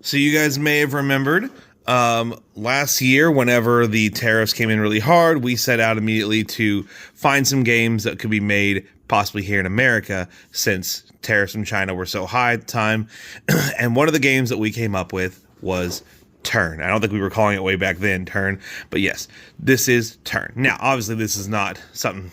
So you guys may have remembered last year, whenever the tariffs came in really hard, we set out immediately to find some games that could be made possibly here in America, since tariffs from China were so high at the time. And one of the games that we came up with was Tern. I don't think we were calling it way back then Tern, but yes, this is Tern. Now, obviously, this is not something,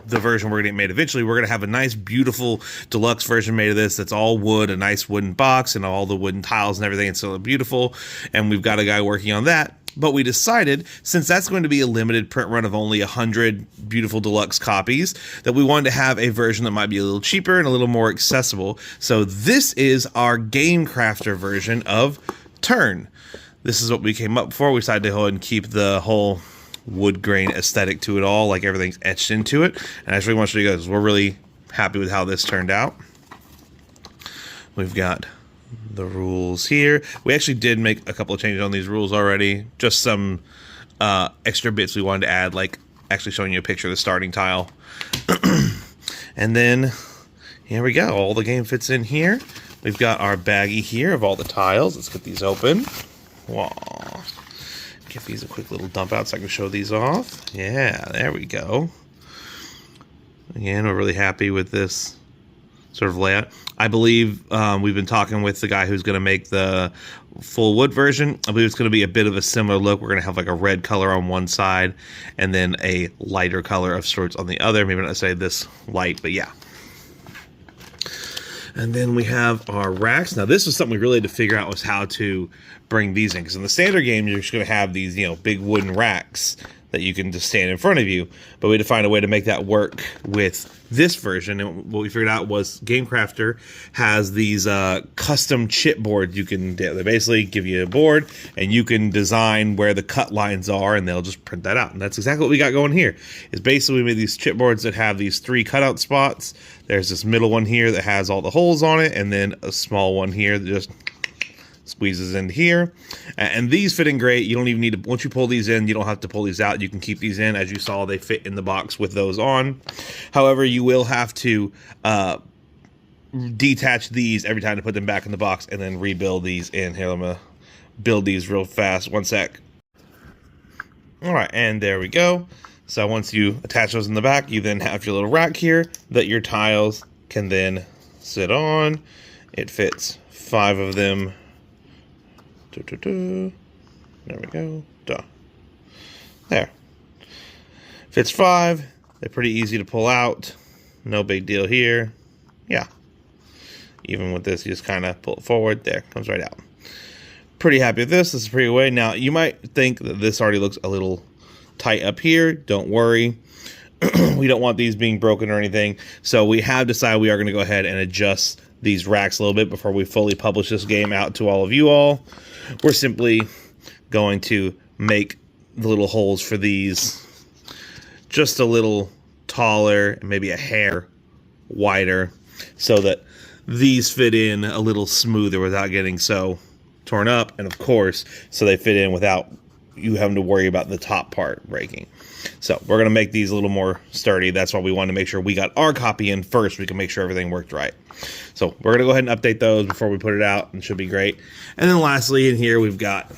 the version we're going to get made eventually. We're going to have a nice, beautiful deluxe version made of this that's all wood, a nice wooden box, and all the wooden tiles and everything. It's so beautiful, and we've got a guy working on that. But we decided, since that's going to be a limited print run of only 100 beautiful deluxe copies, that we wanted to have a version that might be a little cheaper and a little more accessible. So this is our Game Crafter version of Tern. This is what we came up for. We decided to go ahead and keep the whole wood grain aesthetic to it all, like everything's etched into it. And I just really want to show you guys, we're really happy with how this turned out. We've got the rules here. We actually did make a couple of changes on these rules already. Just some extra bits we wanted to add, like actually showing you a picture of the starting tile. And then here we go. All the game fits in here. We've got our baggie here of all the tiles. Let's get these open. Wow. Give these a quick little dump out so I can show these off. Yeah, there we go. Again, we're really happy with this sort of layout. I believe we've been talking with the guy who's going to make the full wood version. I believe it's going to be a bit of a similar look. We're going to have like a red color on one side and then a lighter color of sorts on the other. Maybe not say this light, but yeah. And then we have our racks. Now, this was something we really had to figure out, was how to bring these in. Because in the standard game, you're just going to have these, big wooden racks that you can just stand in front of you. But we had to find a way to make that work with this version. And what we figured out was Game Crafter has these custom chipboards you can do. They basically give you a board, and you can design where the cut lines are, and they'll just print that out. And that's exactly what we got going here. Is basically we made these chipboards that have these 3 cutout spots. There's this middle one here that has all the holes on it, and then a small one here that just squeezes into here. And these fit in great. You don't even need to, once you pull these in, you don't have to pull these out. You can keep these in. As you saw, they fit in the box with those on. However, you will have to detach these every time to put them back in the box and then rebuild these in. Here, I'm going to build these real fast. One sec. All right, and there we go. So once you attach those in the back, you then have your little rack here that your tiles can then sit on. It fits 5 of them. There we go. Duh. There. Fits 5. They're pretty easy to pull out. No big deal here. Yeah. Even with this, you just kind of pull it forward. There. Comes right out. Pretty happy with this. This is a pretty good way. Now, you might think that this already looks a little tight up here. Don't worry. We don't want these being broken or anything. So we have decided we are going to go ahead and adjust these racks a little bit before we fully publish this game out to all of you all. We're simply going to make the little holes for these just a little taller and maybe a hair wider so that these fit in a little smoother without getting so torn up, and of course so they fit in without you having to worry about the top part breaking. So we're going to make these a little more sturdy. That's why we wanted to make sure we got our copy in first. We can make sure everything worked right. So we're going to go ahead and update those before we put it out, and it should be great. And then lastly, in here we've got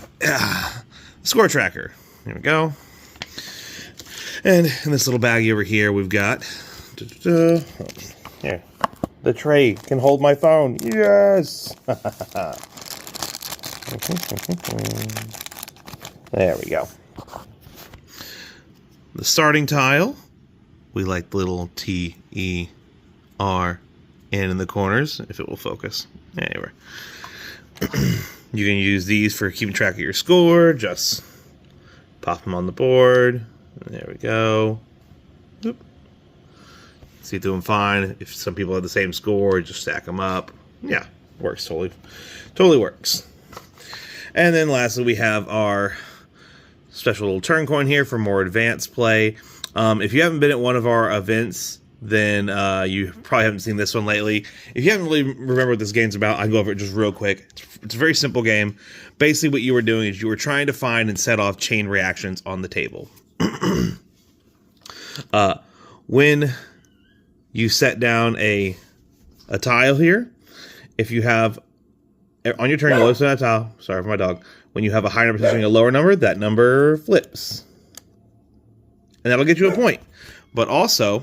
score tracker. Here we go. And in this little baggie over here, we've got here. The tray can hold my phone. Yes. There we go. The starting tile, we like the little T-E-R-N in the corners, if it will focus. Anyway. You can use these for keeping track of your score. Just pop them on the board. There we go. Oop. See through them fine. If some people have the same score, just stack them up. Yeah, works totally. Totally works. And then lastly, we have our special little turn coin here for more advanced play. If you haven't been at one of our events, then you probably haven't seen this one lately. If you haven't really remembered what this game's about, I can go over it just real quick. It's a very simple game. Basically, what you were doing is you were trying to find and set off chain reactions on the table. When you set down a tile here, if you have on your turn, you listen to that tile. Sorry for my dog. When you have a higher number touching a lower number, that number flips. And that'll get you a point. But also,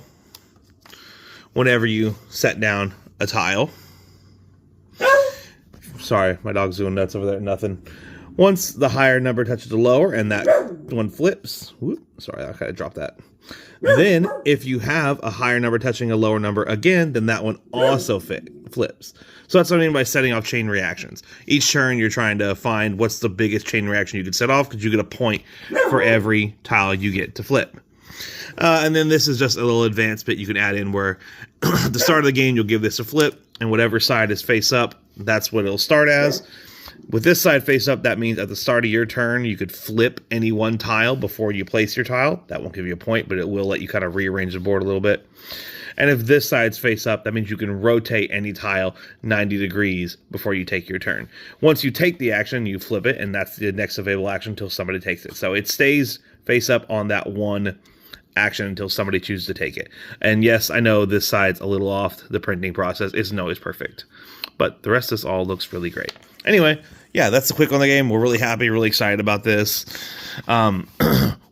whenever you set down a tile, sorry, my dog's doing nuts over there. Nothing. Once the higher number touches the lower and that one flips, whoop, sorry, I kind of dropped that. Then, if you have a higher number touching a lower number again, then that one also flips. So that's what I mean by setting off chain reactions. Each turn, you're trying to find what's the biggest chain reaction you can set off, because you get a point for every tile you get to flip. And then this is just a little advanced bit you can add in where at the start of the game, you'll give this a flip, and whatever side is face up, that's what it'll start as. With this side face up, that means at the start of your turn, you could flip any one tile before you place your tile. That won't give you a point, but it will let you kind of rearrange the board a little bit. And if this side's face up, that means you can rotate any tile 90 degrees before you take your turn. Once you take the action, you flip it, and that's the next available action until somebody takes it. So it stays face up on that one action until somebody chooses to take it. And yes, I know this side's a little off. The printing process isn't always perfect, but the rest of this all looks really great. Anyway, yeah, that's the quick on the game. We're really happy, really excited about this.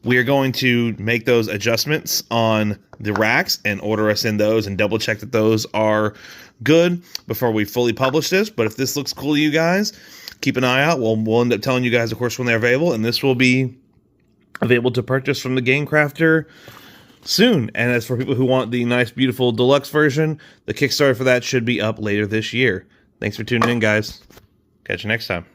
We are going to make those adjustments on the racks and order us in those and double check that those are good before we fully publish this. But if this looks cool to you guys, keep an eye out. We'll end up telling you guys, of course, when they're available, and this will be available to purchase from the Game Crafter soon. And as for people who want the nice, beautiful deluxe version, the Kickstarter for that should be up later this year. Thanks for tuning in, guys. Catch you next time.